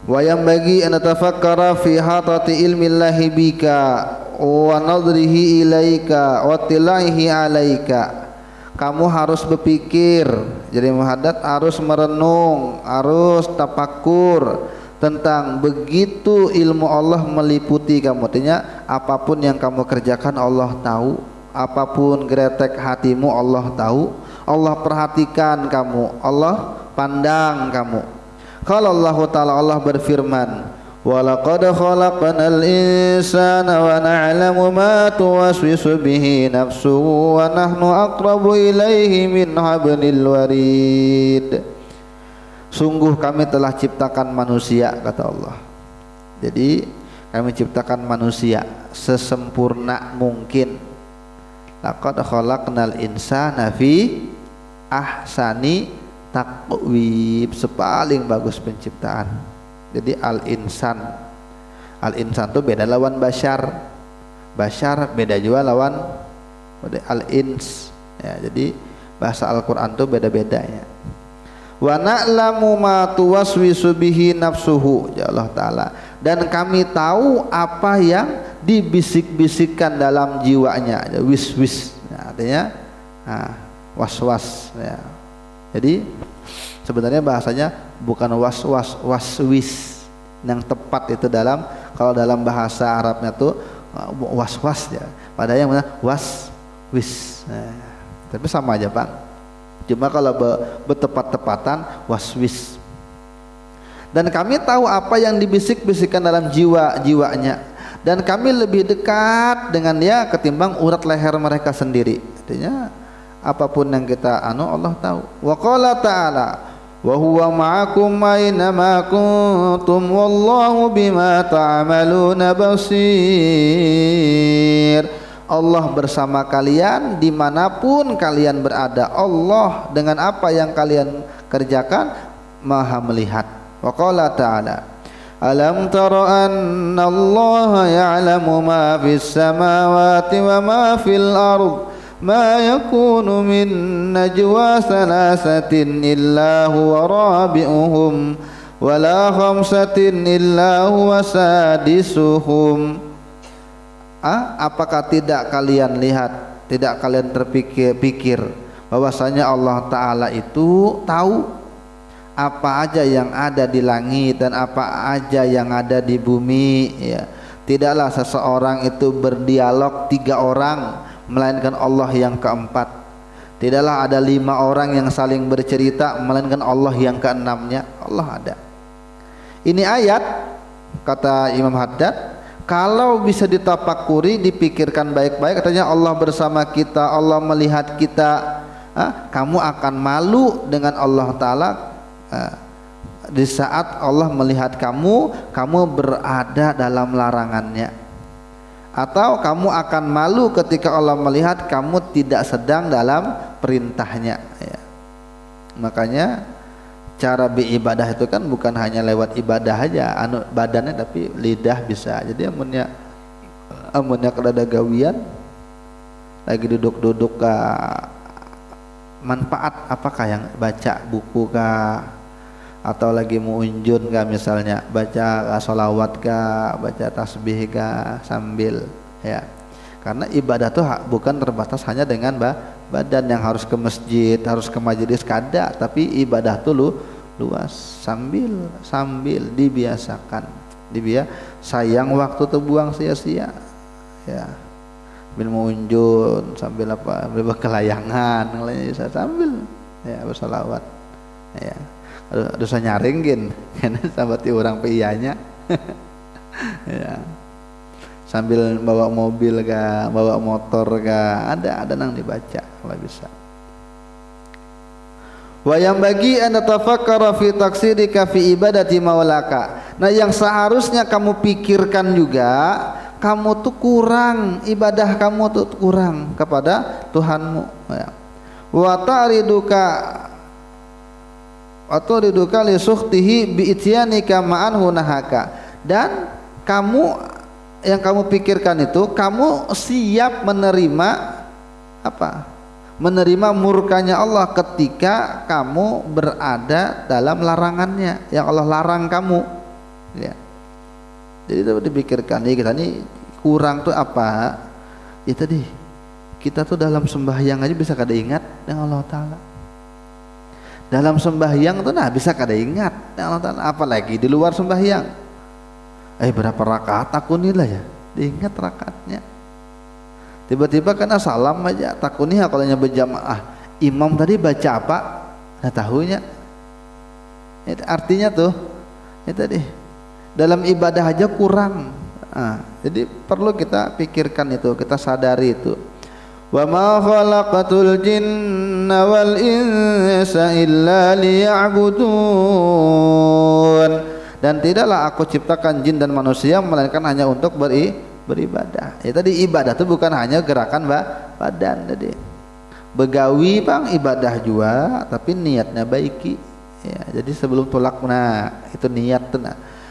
Speaker 1: wa yanbaghi an tafakkara fi hatati ilmi Allahi bika wa nadrihi ilaika wa tilaihi alaika. Kamu harus berpikir, jadi muhaddats harus merenung, harus tafakur tentang begitu ilmu Allah meliputi kamu. Artinya apapun yang kamu kerjakan Allah tahu, apapun geretek hatimu Allah tahu, Allah perhatikan kamu, Allah pandang kamu. Kalau Allah Ta'ala, Allah berfirman, walaqad khalaqnal insana wa na'lamu ma tuwaswisu bihi nafsuhu wa nahnu aqrabu ilaihi min hablil warid. Sungguh kami telah ciptakan manusia, kata Allah. Jadi kami ciptakan manusia sesempurna mungkin. Laqad khalaqnal insana fi ahsani taqwim, sepaling bagus penciptaan. Jadi al-insan itu beda lawan bashar beda juga lawan al-ins ya. Jadi bahasa Al-Quran itu beda-beda ya. Wa na'lamu ma tuwaswisu bihi nafsuhu, ya Allah Ta'ala, dan kami tahu apa yang dibisik-bisikkan dalam jiwanya, wis-wis ya, artinya was-was ya. Jadi sebenarnya bahasanya bukan was-was, was-wis. Yang tepat itu kalau dalam bahasa Arabnya tuh was-was ya. Padahal yang mana was-wis. Nah, tapi sama aja Bang. Cuma kalau bertepat-tepatan was-wis. Dan kami tahu apa yang dibisik-bisikkan dalam jiwanya. Dan kami lebih dekat dengan dia ketimbang urat leher mereka sendiri. Artinya apapun yang kita Allah tahu. Wa qala ta'ala, wa huwa ma'akum aina ma kuntum wallahu bima ta'maluna basir. Allah bersama kalian dimanapun kalian berada. Allah dengan apa yang kalian kerjakan maha melihat. Wa qala ta'ala, alam tara anna Allah ya'lamu ma fis samawati wa ma fil ardh ma yakunu min najwa thalathatin illa huwa rabi'uhum wala khamsatin illa huwa sadisuhum. Apakah tidak kalian lihat, tidak kalian terpikir bahwasanya Allah Ta'ala itu tahu apa aja yang ada di langit dan apa aja yang ada di bumi, ya. Tidaklah seseorang itu berdialog 3 orang melainkan Allah yang keempat. Tidaklah ada 5 orang yang saling bercerita melainkan Allah yang keenamnya. Allah ada. Ini ayat, kata Imam Haddad, kalau bisa ditafakuri, dipikirkan baik-baik, katanya Allah bersama kita, Allah melihat kita, kamu akan malu dengan Allah Ta'ala di saat Allah melihat kamu berada dalam larangannya, atau kamu akan malu ketika Allah melihat kamu tidak sedang dalam perintahnya, ya. Makanya cara beribadah itu kan bukan hanya lewat ibadah aja, badannya, tapi lidah bisa. Jadi amunnya kada gawian lagi duduk-duduk manfaat apakah yang baca buku kah, atau lagi mau unjun kah, misalnya baca sholawat kah, baca tasbih kah sambil, ya. Karena ibadah tuh bukan terbatas hanya dengan badan yang harus ke masjid, harus ke majelis, kada, tapi ibadah tuh luas, sambil dibiasakan. Sayang waktu terbuang sia-sia, ya. Sambil mau unjun, sambil berkelayangan, sambil, ya, bersalawat, ya. Dosa nyaring kan sabati orang pianya ya. Sambil bawa mobil kah, bawa motor kah, ada nang dibaca kalau bisa. Wa yang bagi an tafakkara fi taqsirika fi ibadati maulaka. Nah, yang seharusnya kamu pikirkan juga, kamu tuh kurang, ibadah kamu tuh kurang kepada Tuhanmu, ya. Wa ta'riduka atau diduka li sukhtihi bi ityanika ma'anhu nahaka, dan yang kamu pikirkan itu kamu siap menerima apa? Menerima murkanya Allah ketika kamu berada dalam larangannya yang Allah larang kamu, ya. Jadi itu dipikirkan, kita ini kurang tuh apa? Ya tadi kita tuh dalam sembahyang aja bisa kada ingat dengan Allah Ta'ala. Dalam sembahyang tuh bisa kada ingat dengan Allah Ta'ala, apalagi di luar sembahyang. Berapa rakaat aku nilai ya, diingat rakaatnya. Tiba-tiba kena salam aja takuni, kalau berjamaah imam tadi baca apa nah tahunya. Itu artinya tuh itu tadi dalam ibadah aja kurang. Jadi perlu kita pikirkan itu, kita sadari itu. Wa ma khalaqatul jinna wal insa illa liya'budun, dan tidaklah aku ciptakan jin dan manusia melainkan hanya untuk beribadah. Ya tadi ibadah itu bukan hanya gerakan badan tadi. Begawi bang ibadah juga, tapi niatnya baiki. Ya, jadi sebelum tulak itu niat tuh.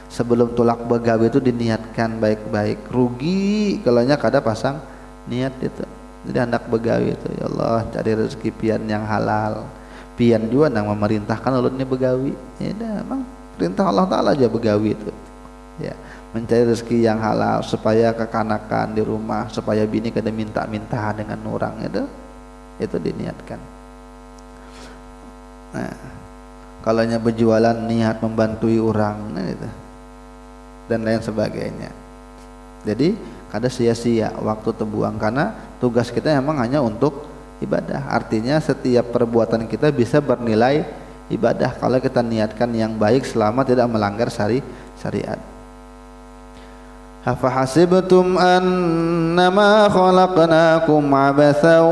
Speaker 1: Sebelum tulak begawi itu diniatkan baik-baik. Rugi kalau kada pasang niat itu. Jadi hendak begawi itu, ya Allah cari rezeki pian yang halal. Pian juga nang memerintahkan ulun begawi. Ya dah, emang perintah Allah Ta'ala aja begawi itu. Ya, mencari rezeki yang halal supaya kekanakan di rumah, supaya bini kada minta-minta dengan orang itu diniatkan. Nah, kalau berjualan niat membantui orang, itu dan lain sebagainya. Jadi kada sia-sia waktu terbuang, karena tugas kita memang hanya untuk ibadah. Artinya setiap perbuatan kita bisa bernilai ibadah kalau kita niatkan yang baik selama tidak melanggar syariat. Afa hasibtum annama khalaqnakum abathan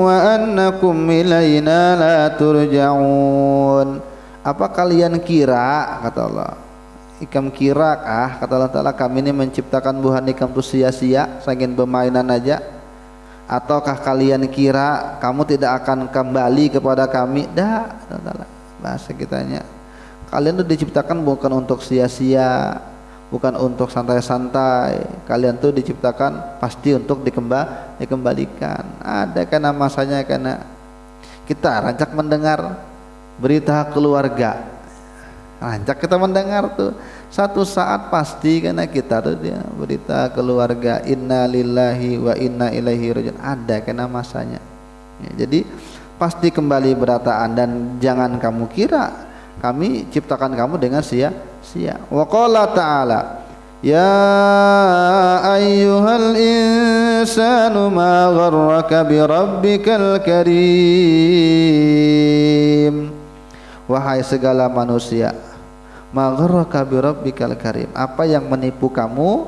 Speaker 1: wa annakum ilaina la turja'un. Apa kalian kira, kata Allah, ikam kira kata Allah Ta'ala, kami ini menciptakan buhan ikam itu sia-sia, saking bermainan aja? Ataukah kalian kira kamu tidak akan kembali kepada kami? Dah, bahasa kitanya, kalian itu diciptakan bukan untuk sia-sia, bukan untuk santai-santai. Kalian tuh diciptakan pasti untuk dikembalikan. Ada karena masanya, karena kita rancak mendengar berita keluarga, rancak kita mendengar tuh satu saat pasti, karena kita tuh dia berita keluarga, inna lillahi wa inna ilaihi raji'un, ada karena masanya, ya. Jadi pasti kembali berataan, dan jangan kamu kira Kami ciptakan kamu dengan sia-sia. Wa qala ta'ala ya ayyuhal insanu ma gharraka bi rabbikal karim. Wahai segala manusia, ma gharraka bi rabbikal karim, apa yang menipu kamu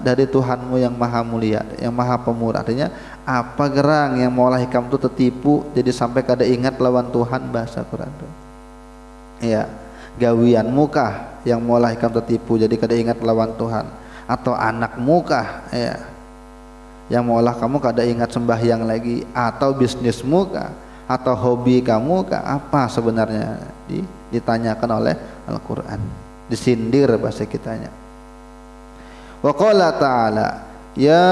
Speaker 1: dari Tuhanmu yang maha mulia, yang maha pemurah. Artinya apa gerang yang maulah kamu itu tertipu jadi sampai kada ingat lawan Tuhan, bahasa Quran itu. Ya, gawian mukah yang maulah kamu tertipu jadi kada ingat lawan Tuhan, atau anak mukah ya yang maulah kamu kada ingat sembahyang lagi, atau bisnis mukah, atau hobi kamu kah, apa sebenarnya ditanyakan oleh Al-Quran, disindir bahasa kitanya. Wa qala ta'ala ya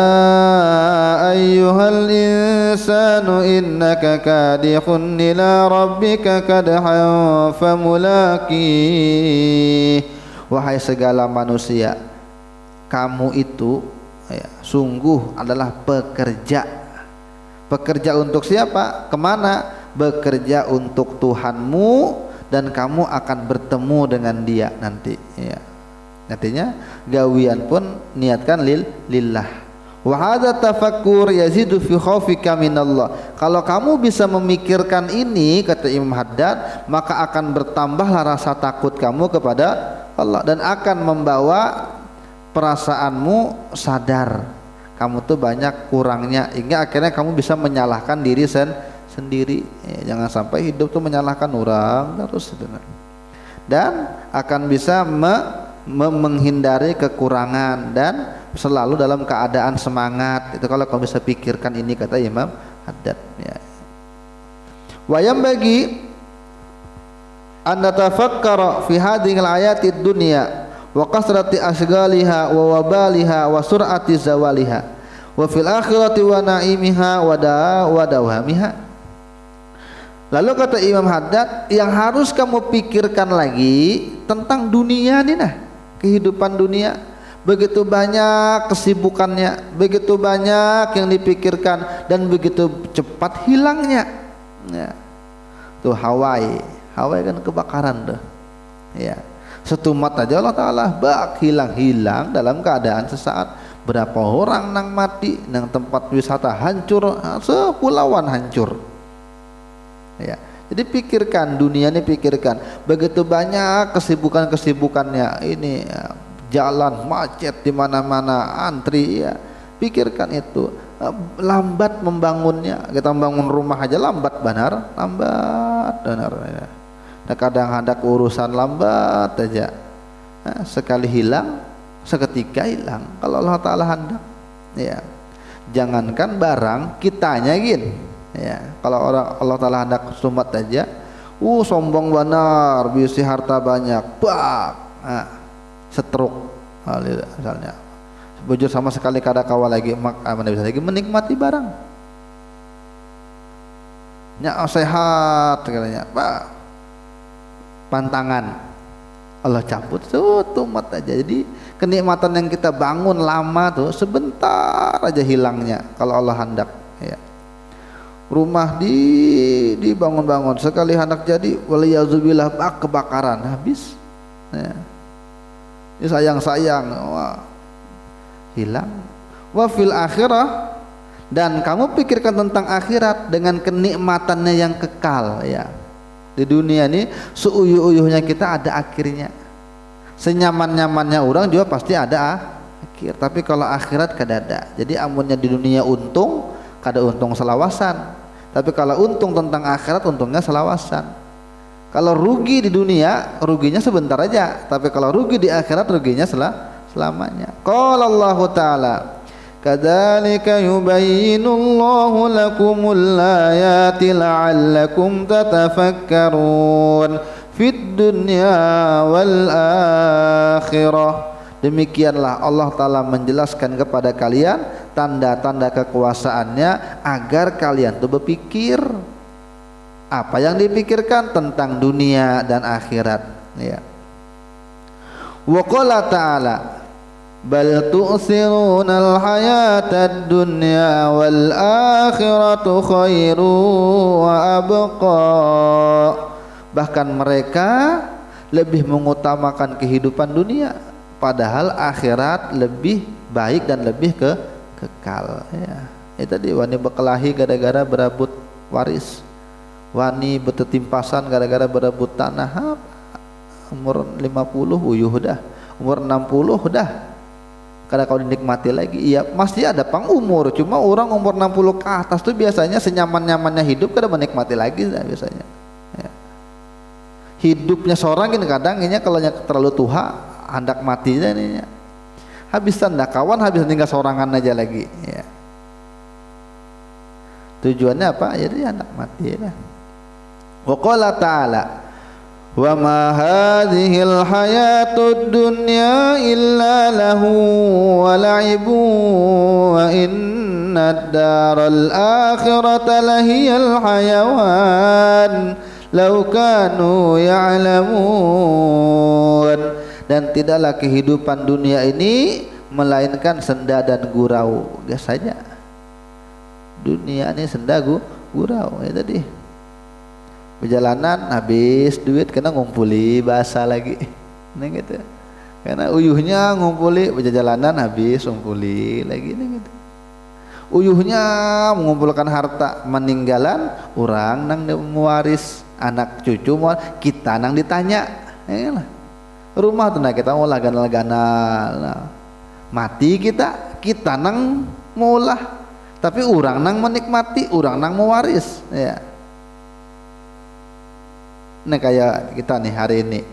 Speaker 1: ayyuhal insanu innaka kadihun ila rabbika kadhan famulaqih. Wahai segala manusia, kamu itu ya, sungguh adalah pekerja. Pekerja untuk siapa? Kemana? Bekerja untuk Tuhanmu, dan kamu akan bertemu dengan Dia nanti ya. Artinya gawian pun niatkan lillah. Wa hadza tafakkur yazidu fi khaufika minallah. Kalau kamu bisa memikirkan ini, kata Imam Haddad, maka akan bertambahlah rasa takut kamu kepada Allah, dan akan membawa perasaanmu sadar kamu tuh banyak kurangnya, hingga akhirnya kamu bisa menyalahkan diri sendiri ya. Jangan sampai hidup tuh menyalahkan orang terus, dan akan bisa menghindari kekurangan dan selalu dalam keadaan semangat. Itu kalau kamu bisa pikirkan ini, kata Imam Haddad ya. Wa yanbaghi an natafakkara fi hadhihi al-ayati ad-dunya wa kasrati asghaliha wa wabaliha wa sur'ati zawaliha wa fil akhirati wa naimiha wa dawamiha. Lalu kata Imam Haddad, yang harus kamu pikirkan lagi tentang dunia ini, nah kehidupan dunia, begitu banyak kesibukannya, begitu banyak yang dipikirkan, dan begitu cepat hilangnya ya. Tuh Hawaii kan kebakaran tuh ya, setumat aja Allah Ta'ala bak hilang dalam keadaan sesaat. Berapa orang nang mati, nang tempat wisata hancur, sepulauan hancur ya. Jadi pikirkan dunia ini, pikirkan begitu banyak kesibukannya ini ya, jalan macet di mana-mana, antri ya. Pikirkan itu, lambat membangunnya. Kita membangun rumah aja lambat benar ya. Kadang ada urusan lambat aja. Nah, sekali hilang, seketika hilang. Kalau Allah Ta'ala hendak ya. Jangankan barang, kitanya gini ya, kalau orang Allah Ta'ala hendak sumat aja, sombong benar, bisi harta banyak, bak, setruk misalnya, bujur sama sekali kada kawal lagi, mana bisa lagi menikmati barang, sehat katanya, pantangan Allah cabut, tumat aja. Jadi kenikmatan yang kita bangun lama tuh sebentar aja hilangnya kalau Allah hendak ya. Rumah dibangun-bangun, sekali hendak jadi waliyazubillah kebakaran, habis ya. Ini sayang wah, hilang. Wa fil akhirah, dan kamu pikirkan tentang akhirat dengan kenikmatannya yang kekal ya. Di dunia ini seuyuh-uyuhnya kita ada akhirnya, senyaman-nyamannya orang juga pasti ada akhir. Tapi kalau akhirat kada ada. Jadi amunnya di dunia untung, kada untung selawasan. Tapi kalau untung tentang akhirat, untungnya selawasan. Kalau rugi di dunia, ruginya sebentar aja. Tapi kalau rugi di akhirat, ruginya selamanya. Qala Allah Ta'ala kadzalika yubayyinullahu lakumul ayati la'allakum tatafakkarun fid dunya wal akhirah. Demikianlah Allah Ta'ala menjelaskan kepada kalian tanda-tanda kekuasaannya agar kalian tuh berpikir. Apa yang dipikirkan? Tentang dunia dan akhirat ya. Wa qala ta'ala bal tu'thirunal hayatad dunya wal akhiratu khairu wa abqa. Bahkan mereka lebih mengutamakan kehidupan dunia, padahal akhirat lebih baik dan lebih kekal. Ya. Itu tadi wani berkelahi gara-gara berebut waris, wani bertetimpasan gara-gara berebut tanah. Umur 50 uyuh dah, umur 60 dah. Karena kalau dinikmati lagi, iya pasti ada pang umur. Cuma orang umur 60 ke atas tuh biasanya senyaman-nyamannya hidup kada menikmati lagi dah biasanya. Ya. Hidupnya seorang ini kadang ini kalau terlalu tua, hendak matinya ini. Habisan dah kawan, habisan tinggal sorangan aja lagi. Ya. Tujuannya apa? Jadi hendak mati ya. Wa qala ta'ala wa ma hadhil hayatud dunya illa lahu wa la'ibu wa innad daral akhirata lahiyal hayawan law kanu ya'lamun. Dan tidaklah kehidupan dunia ini melainkan senda dan gurau. Biasanya dunia ini senda gurau ya tadi. Perjalanan habis duit kena ngumpuli bahasa lagi nah gitu, karena uyuhnya ngumpuli perjalanan habis ngumpuli lagi nah gitu. Uyuhnya mengumpulkan harta meninggalan orang nang mewaris anak cucu kita nang ditanya ya lah. Rumah tuh nah kita ngolah ganal-ganal nah. Mati kita nang ngolah, tapi orang nang menikmati, orang nang mewaris ya. Nah kayak kita nih hari ini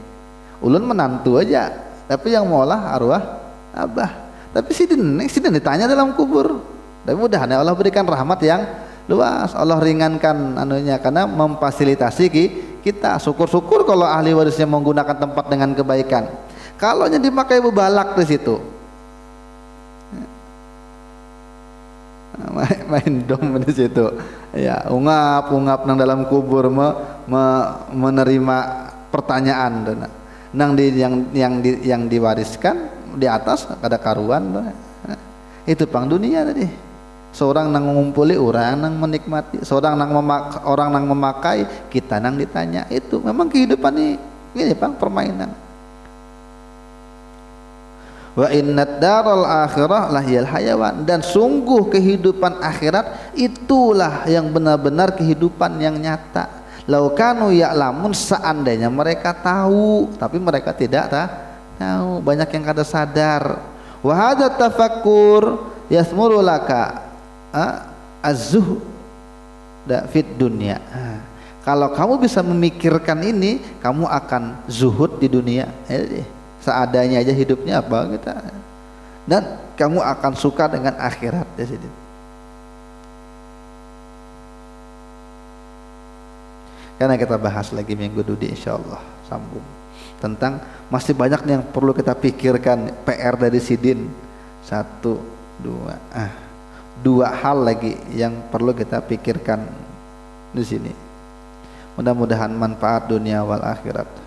Speaker 1: ulun menantu aja, tapi yang ngolah arwah abah. Tapi si ditanya dalam kubur. Tapi mudah-mudahan Allah berikan rahmat yang luas, Allah ringankan anunya karena memfasilitasi kita. Syukur-syukur kalau ahli warisnya menggunakan tempat dengan kebaikan. Kalau nya dipakai bebalak di situ, main dom di situ ya, ungap nang dalam kubur menerima pertanyaan nang yang diwariskan di atas ada karuan itu pang dunia tadi. Seorang nang mengumpuli, orang nang menikmati, seorang orang nang memakai, kita nang ditanya. Itu memang kehidupan ini pang permainan. Wa innad daral akhirah lahiyal hayawan, dan sungguh kehidupan akhirat itulah yang benar-benar kehidupan yang nyata. Lau kanu ya'lamun, seandainya mereka tahu, tapi mereka tidak tahu. Banyak yang kada sadar. Wa hadza tafakkur yasmuru laka az-zuhda fid dunya. Kalau kamu bisa memikirkan ini, kamu akan zuhud di dunia. Seadanya aja hidupnya apa kita, dan kamu akan suka dengan akhirat di sini. Karena kita bahas lagi minggu dudi insyaallah sambung tentang masih banyak yang perlu kita pikirkan, PR dari Sidin. Dua hal lagi yang perlu kita pikirkan di sini. Mudah-mudahan manfaat dunia wal akhirat.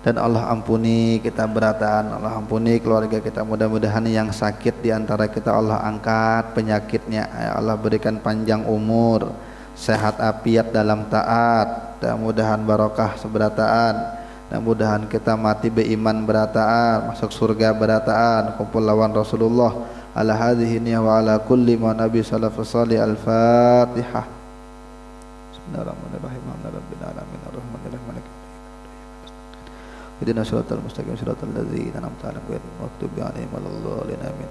Speaker 1: Dan Allah ampuni kita berataan, Allah ampuni keluarga kita. Mudah-mudahan yang sakit di antara kita Allah angkat penyakitnya, ya Allah berikan panjang umur, sehat afiat dalam taat, dan mudahan barokah seberataan, dan mudahan kita mati beriman berataan, masuk surga berataan, kumpul lawan Rasulullah ala hadhihi wa ala kulli ma nabi salafus salih. Al-Fatihah. Bismillahirrahmanirrahim. Alhamdulillahirabbil alamin arrahmanirrahim maliki Ihdinash shiratal mustaqim shiratal ladzina an'amta 'alaihim ghairil maghdubi 'alaihim waladdallin. Amin.